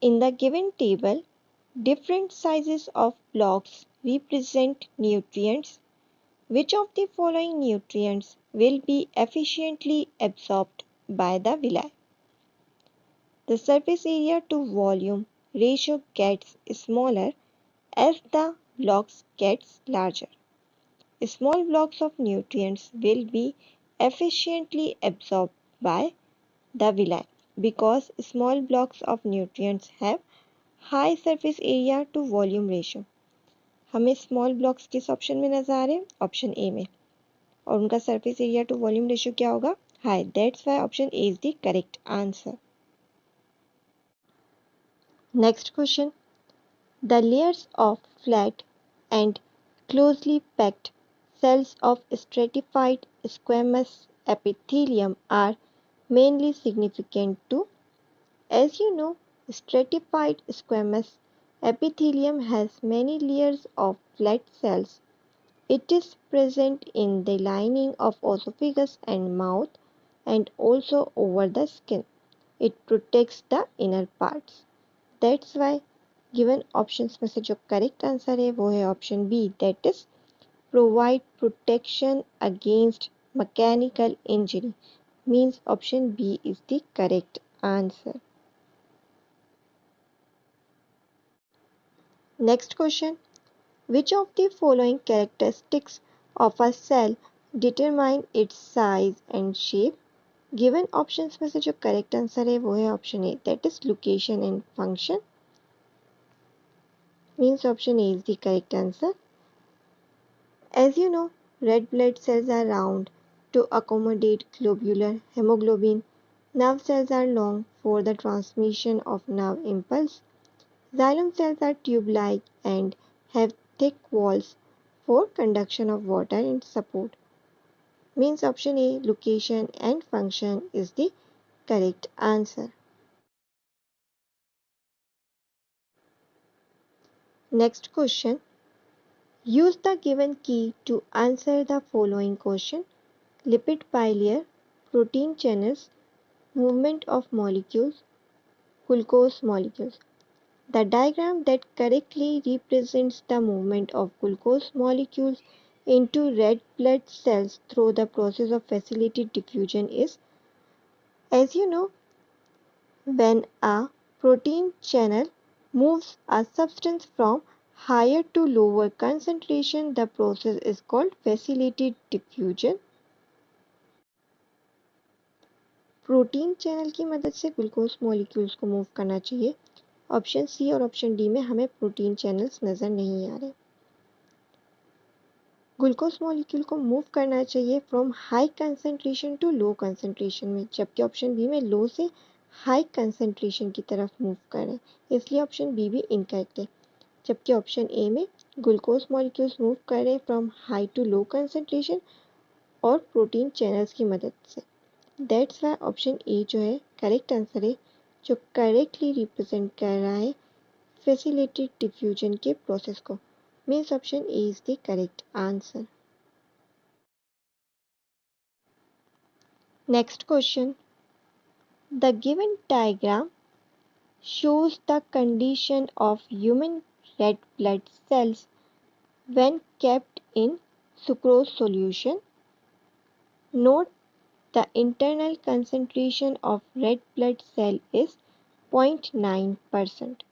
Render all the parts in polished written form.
In the given table, different sizes of blocks represent nutrients. Which of the following nutrients will be efficiently absorbed by the villi? The surface area to volume ratio gets smaller as the blocks gets larger. Small blocks of nutrients will be efficiently absorbed by the villi because small blocks of nutrients have high surface area to volume ratio. हमें small blocks किस option में नजर आ रहे हैं? Option A में, और उनका surface area to volume ratio क्या होगा? High. That's why option A is the correct answer. Next question, the layers of flat and closely packed cells of stratified squamous epithelium are mainly significant to, as you know, stratified squamous epithelium has many layers of flat cells. It is present in the lining of esophagus and mouth and also over the skin. It protects the inner parts. That's why given options में से जो correct answer है वो है option B, that is provide protection against mechanical injury, means option B is the correct answer. Next question, which of the following characteristics of a cell determine its size and shape? Given options में से जो correct answer है वो है option A, that is location and function, means option A is the correct answer. As you know, red blood cells are round to accommodate globular hemoglobin. Nerve cells are long for the transmission of nerve impulse. Xylem cells are tube-like and have thick walls for conduction of water and support. Means option A, location and function is the correct answer. Next question. Use the given key to answer the following question. Lipid bilayer, protein channels, movement of molecules, glucose molecules. The diagram that correctly represents the movement of glucose molecules into red blood cells through the process of facilitated diffusion is, as you know, when a protein channel moves a substance from higher to lower concentration, the process is called facilitated diffusion. Protein channel की मदद से glucose molecules को move करना चाहिए। Option C और option D में हमें protein channels नज़र नहीं आ रहे। ग्लूकोज मॉलिक्यूल को मूव करना चाहिए from high concentration to low concentration में, जबकि ऑप्शन बी में लो से हाई कंसंट्रेशन की तरफ मूव कर रहे हैं, इसलिए ऑप्शन बी भी इनकरेक्ट है। जबकि ऑप्शन ए में ग्लूकोज मॉलिक्यूल्स मूव कर रहे हैं from high to low concentration और प्रोटीन चैनल्स की मदद से। दैट्स वाई ऑप्शन ए जो है करेक्ट आंसर है, जो करेक्टली रिप्रेजेंट कर रहा है फैसिलिटेटेड डिफ्यूजन के प्रोसेस को, means option A is the correct answer. Next question, the given diagram shows the condition of human red blood cells when kept in sucrose solution. Note the internal concentration of red blood cell is 0.9%.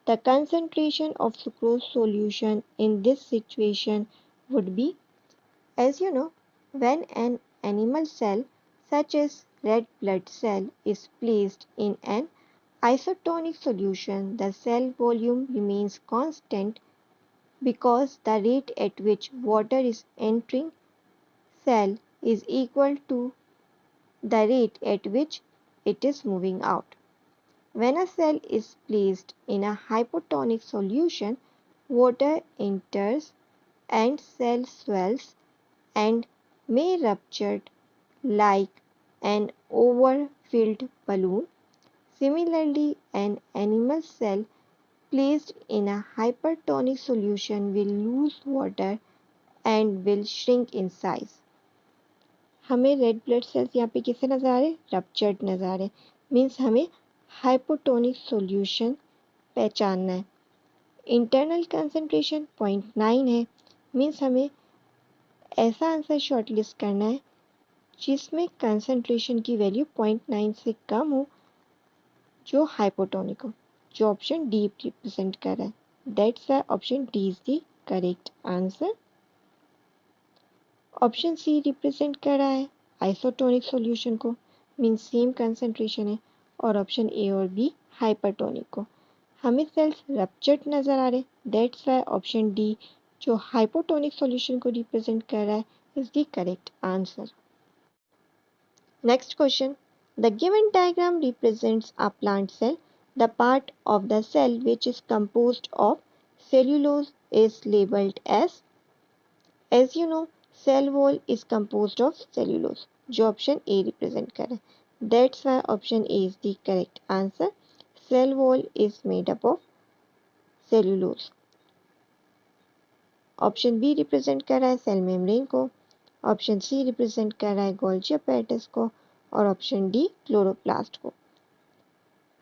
The concentration of sucrose solution in this situation would be, as you know, when an animal cell such as red blood cell is placed in an isotonic solution, the cell volume remains constant because the rate at which water is entering cell is equal to the rate at which it is moving out. When a cell is placed in a hypotonic solution, water enters and cell swells and may rupture like an overfilled balloon. Similarly, an animal cell placed in a hypertonic solution will lose water and will shrink in size. हमें red blood cells यहाँ पे किससे नजर आ रहे हैं? Ruptured नजर आ रहे हैं, मीन्स हमें हाइपोटोनिक सॉल्यूशन पहचानना है। इंटरनल कंसंट्रेशन 0.9 है, मीन्स हमें ऐसा आंसर शॉर्टलिस्ट करना है जिसमें कंसंट्रेशन की वैल्यू 0.9 से कम हो, जो हाइपोटोनिक हो, जो ऑप्शन डी रिप्रेजेंट कर रहा है। That's why option D is the correct answer. Option C represent कर रहा है आइसोटोनिक सॉल्यूशन को, मीन्स सेम कंसंट्रेशन है, और ऑप्शन ए और बी हाइपरटोनिक को। हमें सेल्स रप्चर्ड नजर आ रहे, दैट्स व्हाई ऑप्शन डी जो हाइपोटोनिक सॉल्यूशन को रिप्रेजेंट कर रहा है is the correct answer. Next question, the given diagram represents a plant cell, the part of the cell which is composed of cellulose is labeled as you know cell wall is composed of cellulose, जो option A represent कर रहा है। That's why option A is the correct answer. Cell wall is made up of cellulose. Option B represent कर रहा है cell membrane को, option C represent कर रहा है गोल्जी अपैरेटस को, और ऑप्शन डी क्लोरोप्लास्ट को।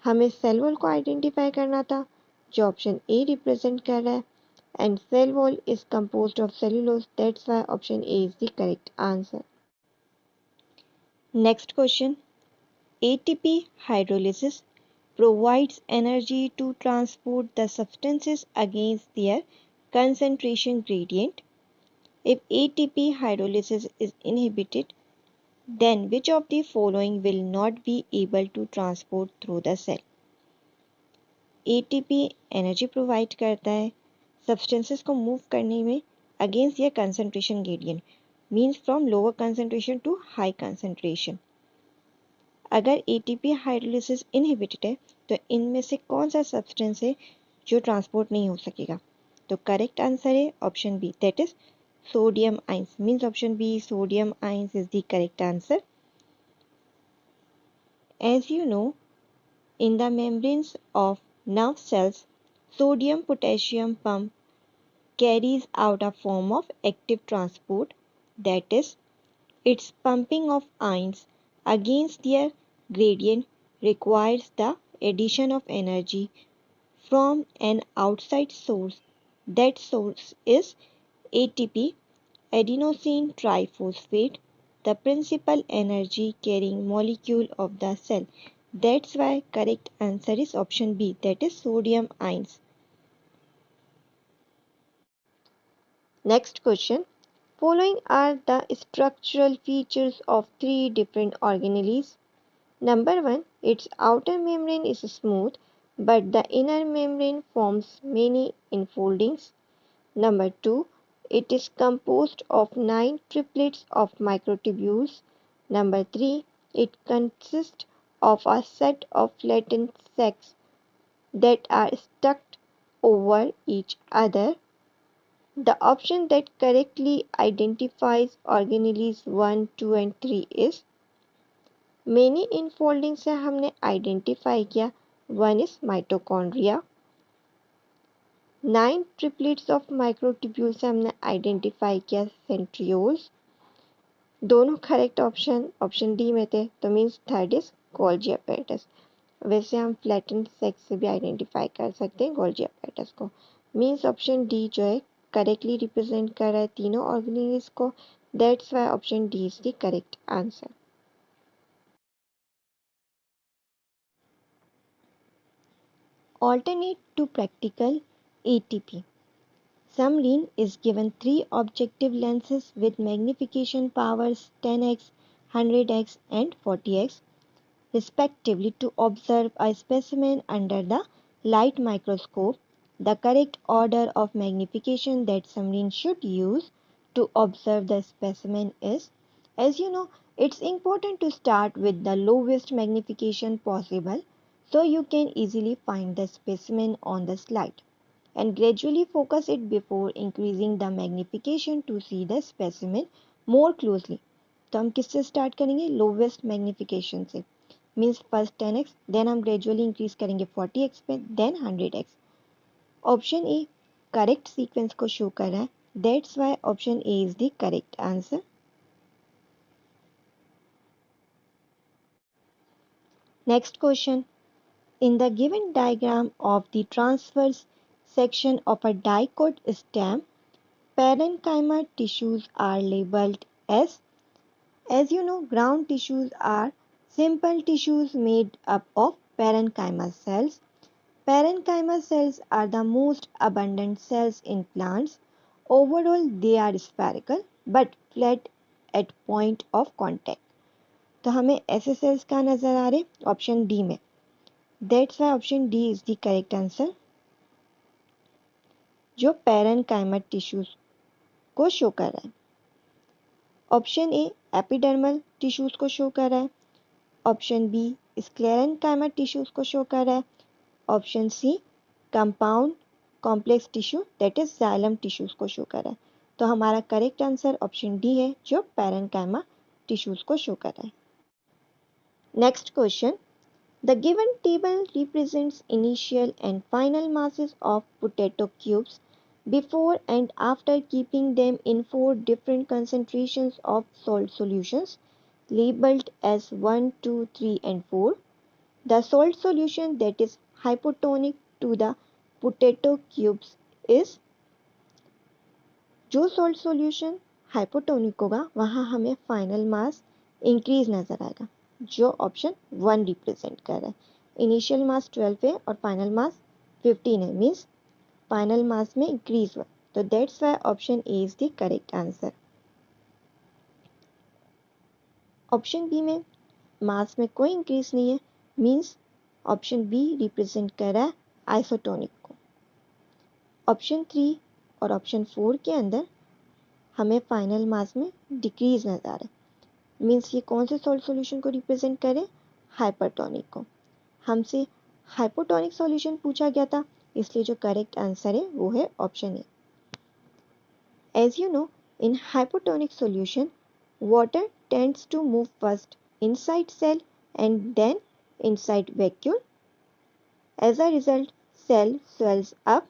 हमें सेल वॉल को आइडेंटिफाई करना था, जो ऑप्शन ए रिप्रेजेंट कर रहा है, and cell wall is composed of cellulose. That's why option A is the correct answer. Next question. ATP hydrolysis provides energy to transport the substances against their concentration gradient. If ATP hydrolysis is inhibited, then which of the following will not be able to transport through the cell? ATP energy provide करता है substances को move करने में against या concentration gradient, means from lower concentration to high concentration. अगर ATP hydrolysis inhibited है तो इनमें से कौन सा सब्सटेंस है जो ट्रांसपोर्ट नहीं हो सकेगा? तो करेक्ट आंसर है option B, that is sodium ions, means option B sodium ions is the correct answer. As you know, in the membranes of nerve cells, sodium potassium pump carries out a form of active transport, that is, its pumping of ions against their gradient requires the addition of energy from an outside source. That source is ATP, adenosine triphosphate, the principal energy carrying molecule of the cell. That's why correct answer is option B, that is sodium ions. Next question. Following are the structural features of three different organelles. Number 1, its outer membrane is smooth, but the inner membrane forms many enfoldings. Number 2, it is composed of 9 triplets of microtubules. Number 3, it consists of a set of flattened sacs that are stacked over each other. The option that correctly identifies organelles 1, 2 and 3 is many enfolding से हमने identify किया, 1 is mitochondria. 9 triplets of microtubule से हमने identify किया centrioles. दोनों correct option D में थे, तो means third is Golgi apparatus. वैसे हम फ्लैटेंड सेक्स से भी आइडेंटिफाई कर सकते हैं गोल्जी अपैरेटस को। मीन्स ऑप्शन डी जो है करेक्टली रिप्रेजेंट कर रहा है तीनों ऑर्गेनेल्स को। That's why option D is the correct answer. Alternate to practical ATP. Samreen is given three objective lenses with magnification powers 10x, 100x and 40x respectively to observe a specimen under the light microscope. The correct order of magnification that Samreen should use to observe the specimen is, as you know, it's important to start with the lowest magnification possible so you can easily find the specimen on the slide and gradually focus it before increasing the magnification to see the specimen more closely. तो हम किससे start करेंगे? Lowest magnification से, means first 10x, then हम gradually increase करेंगे 40x पे, then 100x। Option A correct sequence को show कर रहा है, that's why option A is the correct answer. Next question, In the given diagram of the transverse section of a dicot stem, parenchyma tissues are labeled as you know, ground tissues are simple tissues made up of parenchyma cells. Parenchyma cells are the most abundant cells in plants. Overall, they are spherical but flat at point of contact. तो हमें ऐसे sales कहाँ नजर आ रहे option D में. That's why option D is the correct answer, जो parenchyma tissues को शो कर रहा है. ऑप्शन ए एपिडर्मल टिश्यूज को शो कर रहा है. ऑप्शन बी स्क्लेरेनकाइमा टिश्यूज को शो कर रहा है. Option C compound complex tissue that is xylem tissues को शो कर रहा है. तो हमारा करेक्ट आंसर ऑप्शन डी है, जो पैरेनकाइमा टिश्यूज को शो कर रहा है. Next question. The given table represents initial and final masses of potato cubes before and after keeping them in 4 different concentrations of salt solutions labeled as 1, 2, 3 and 4. The salt solution that is hypotonic to the potato cubes is, जो salt solution hypotonic होगा वहाँ हमें final mass increase नजर आएगा, जो option 1 represent कर रहा है. इनिशियल मास 12 है और फाइनल मास 15 है, मीन्स फाइनल मास में इंक्रीज हुआ. तो that's why option A is the correct answer. Option B में मास में कोई इंक्रीज नहीं है, मीन्स ऑप्शन बी रिप्रेजेंट कर रहा है आइसोटोनिक को. ऑप्शन 3 और ऑप्शन 4 के अंदर हमें फाइनल मास में डिक्रीज नजर आ रहा है, मीन्स ये कौन से सॉल्ट सॉल्यूशन को रिप्रेजेंट करे, हाइपरटोनिक को. हमसे हाइपोटोनिक सॉल्यूशन पूछा गया था, इसलिए जो करेक्ट आंसर है वो है option A. As you know, in hypotonic solution water tends to move first inside cell and then inside vacuole. As a result cell swells up.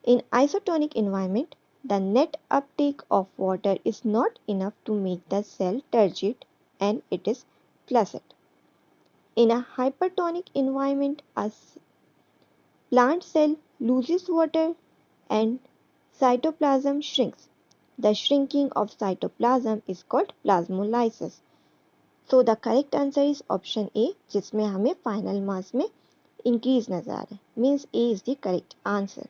In isotonic environment, the net uptake of water is not enough to make the cell turgid and it is flaccid. In a hypertonic environment, a plant cell loses water and cytoplasm shrinks. The shrinking of cytoplasm is called plasmolysis. So the correct answer is option A, जिसमें हमें final mass में increase नजर आ रहा है. Means A is the correct answer.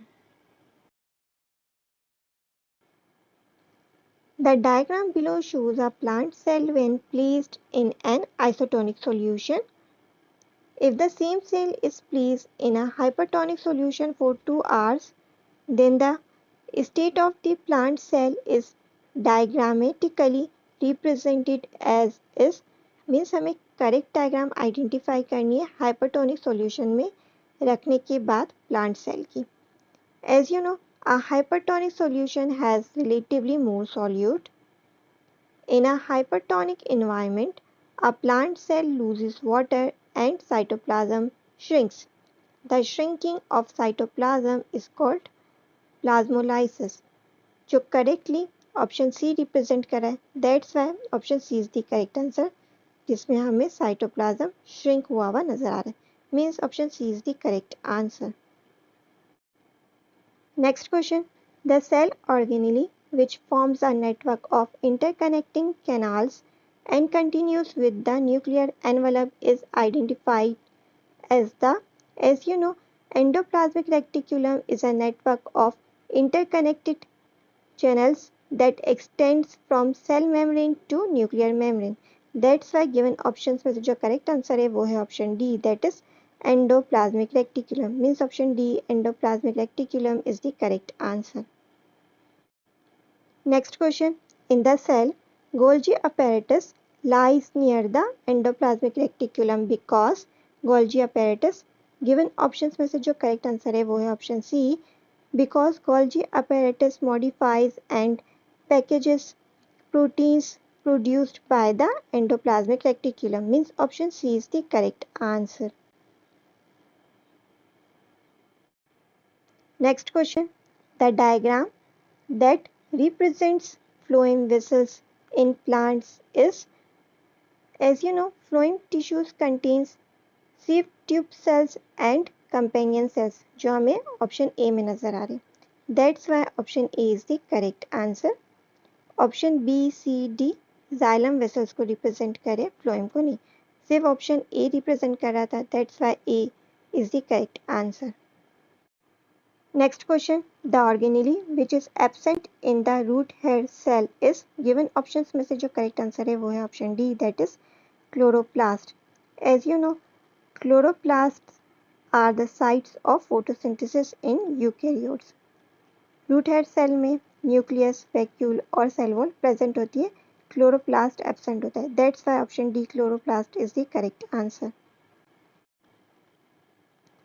The diagram below shows a plant cell when placed in an isotonic solution. If the same cell is placed in a hypertonic solution for 2 hours, then the state of the plant cell is diagrammatically represented as is. Means हमें correct diagram identify करनी है hypertonic solution में रखने के बाद plant cell की. As you know, a hypertonic solution has relatively more solute. In a hypertonic environment, a plant cell loses water and cytoplasm shrinks. The shrinking of cytoplasm is called plasmolysis, जो correctly option C represent कर रहा है. That's why option C is the correct answer, जिसमें हमें cytoplasm shrink हुआ हुआ नजर आ रहा है. Means option C is the correct answer. Next question. The cell organelle, which forms a network of interconnecting canals and continues with the nuclear envelope, is identified as the, as you know, endoplasmic reticulum is a network of interconnected channels that extends from cell membrane to nuclear membrane. That's why given options में से जो correct answer है वो है option D, that is endoplasmic reticulum. Means option D, endoplasmic reticulum is the correct answer. Next question. In the cell, Golgi apparatus lies near the endoplasmic reticulum because Golgi apparatus, given options में से जो correct answer है वो है option C, because Golgi apparatus modifies and packages proteins produced by the endoplasmic reticulum. Means option C is the correct answer. Next question. The diagram that represents phloem vessels in plants is, as you know, phloem tissues contains सिर्फ tube cells and companion cells, जो हमें option A में नजर आ रहे हैं। That's why option A is the correct answer. Option B C D xylem vessels को represent करे, फ्लोएम को नहीं। सिर्फ ऑप्शन ए रिप्रेजेंट कर रहा था, that's why A is the correct answer. Next question, the organelle which is absent in the root hair cell is given. Options में से जो करेक्ट आंसर है वो है option D, that is chloroplast. As you know, chloroplasts are the sites of photosynthesis in eukaryotes. Root hair cell में nucleus, vacuole और cell wall present होती है, क्लोरोप्लास्ट एब्सेंट होता है। That's why option D chloroplast is the correct answer.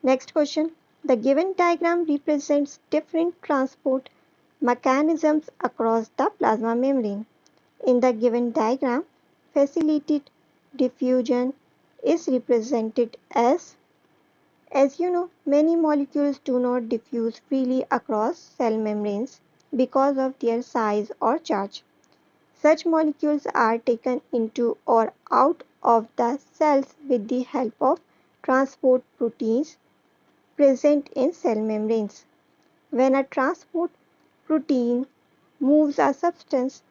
Next question, the given diagram represents different transport mechanisms across the plasma membrane. In the given diagram, facilitated diffusion is represented as you know, many molecules do not diffuse freely across cell membranes because of their size or charge. Such molecules are taken into or out of the cells with the help of transport proteins present in cell membranes. When a transport protein moves a substance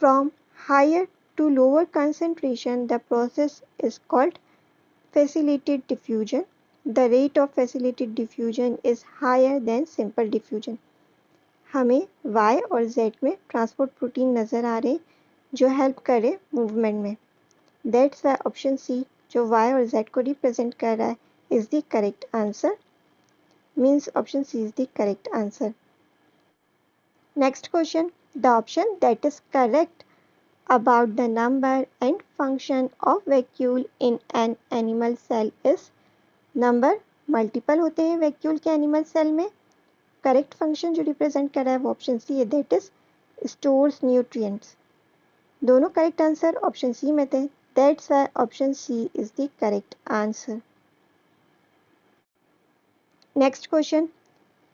from higher to lower concentration, the process is called facilitated diffusion. The rate of facilitated diffusion is higher than simple diffusion. हमें Y और Z में transport protein नज़र आ रहे जो help करे movement में। That's why option सी जो Y और Z को रिप्रेजेंट कर रहा है is the correct answer. Means option C is the correct answer. Next question, the option that is correct about the number and function of vacuole in an animal cell is। Number multiple होते हैं vacuole के animal cell में। Correct function जो represent कर रहा है वो option C है, दैट इज स्टोर्स न्यूट्रिएंट्स। दोनों करेक्ट आंसर ऑप्शन सी में थे, that's why option C is the correct answer. Next question,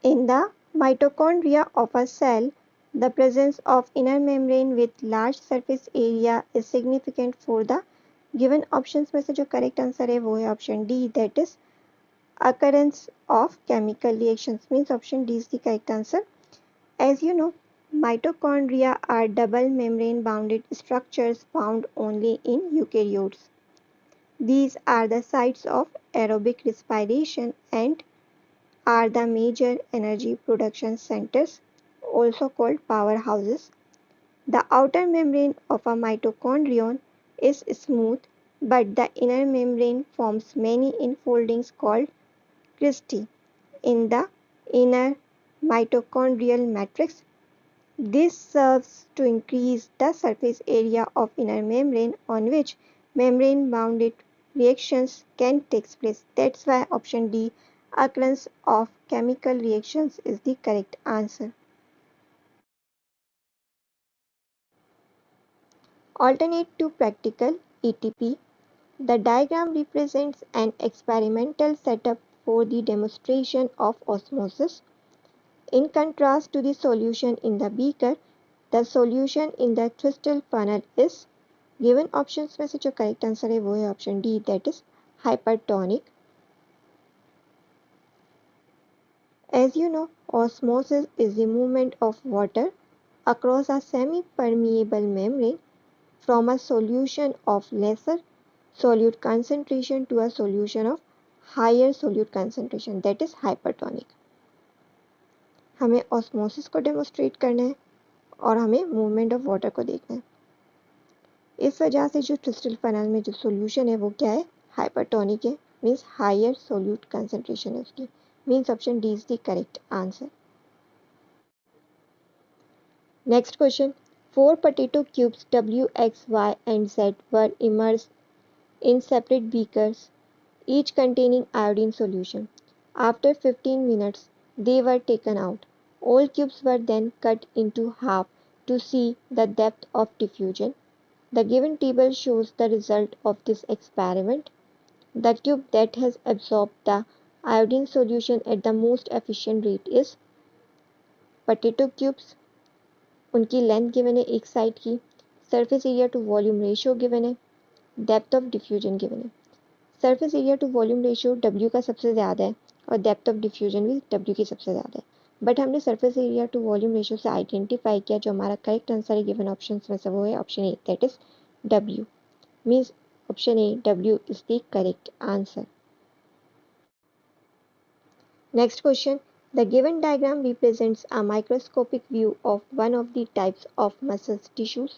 in the mitochondria of a cell the presence of inner membrane with large surface area is significant for the given options में से जो correct answer है वो है option D, that is occurrence of chemical reactions, means option D is the correct answer. As you know, mitochondria are double membrane bounded structures found only in eukaryotes. These are the sites of aerobic respiration and are the major energy production centers, also called powerhouses. The outer membrane of a mitochondrion is smooth, but the inner membrane forms many enfoldings called cristae in the inner mitochondrial matrix. This serves to increase the surface area of inner membrane on which membrane-bounded reactions can take place. That's why option D, occurrence of chemical reactions, is the correct answer. Alternate to practical ETP, the diagram represents an experimental setup for the demonstration of osmosis. In contrast to the solution in the beaker, the solution in the crystal funnel is given। options में से जो correct answer है वो है option D, that is hypertonic. As you know, osmosis is the movement of water across a semi-permeable membrane from a solution of lesser solute concentration to a solution of higher solute concentration, that is hypertonic. हमें osmosis को demonstrate करना है और हमें movement of water को देखना है। इस वजह से जो crystal funnel में जो solution है वो क्या है, hypertonic है, means higher solute concentration है उसकी, means option D is the correct answer. Next question, 4 potato cubes W, X, Y and Z were immersed in separate beakers, each containing iodine solution. After 15 minutes, they were taken out. All cubes were then cut into half to see the depth of diffusion. The given table shows the result of this experiment. The cube that has absorbed the iodine solution at the most efficient rate is potato cubes. उनकी length given है एक side की, surface area to volume ratio given है, depth of diffusion given है। Surface area to volume ratio W का सबसे ज़्यादा है और डेप्थ ऑफ डिफ्यूजन भी W की सबसे ज़्यादा है, बट हमने surface area to volume ratio से आइडेंटिफाई किया जो हमारा करेक्ट आंसर है गिवन ऑप्शन में से वो है option A, that is W, means option A W is the correct answer. Next question. The given diagram represents a microscopic view of one of the types of muscle tissues.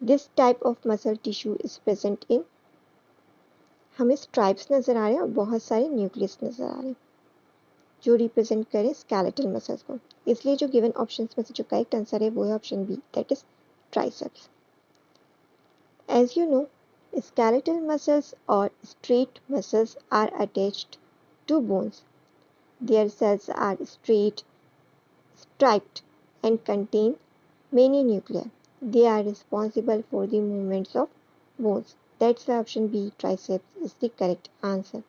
This type of muscle tissue is present in, हमें stripes नज़र आ रहे हैं और बहुत सारे nucleus नज़र आ रहे हैं जो रिप्रेजेंट करें स्केलेटल मसल्स को, इसलिए जो गिवन ऑप्शंस में से जो करेक्ट आंसर है वो है option B, that is triceps. As you know, skeletal muscles or straight muscles are attached to bones. Their cells are straight, striped, and contain many nuclei. They are responsible for the movements of bones. That's why option B, triceps, is the correct answer.